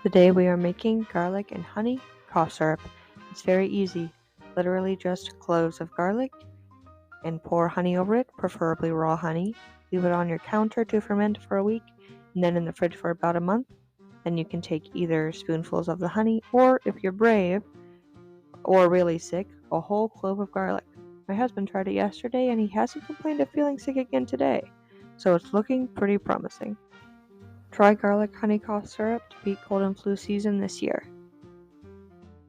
Today we are making garlic and honey cough syrup. It's very easy. Literally just cloves of garlic and pour honey over it, preferably raw honey. Leave it on your counter to ferment for a week and then in the fridge for about a month. Then you can take either spoonfuls of the honey or, if you're brave or really sick, a whole clove of garlic. My husband tried it yesterday and he hasn't complained of feeling sick again today, so it's looking pretty promising. Try garlic honey cough syrup to beat cold and flu season this year.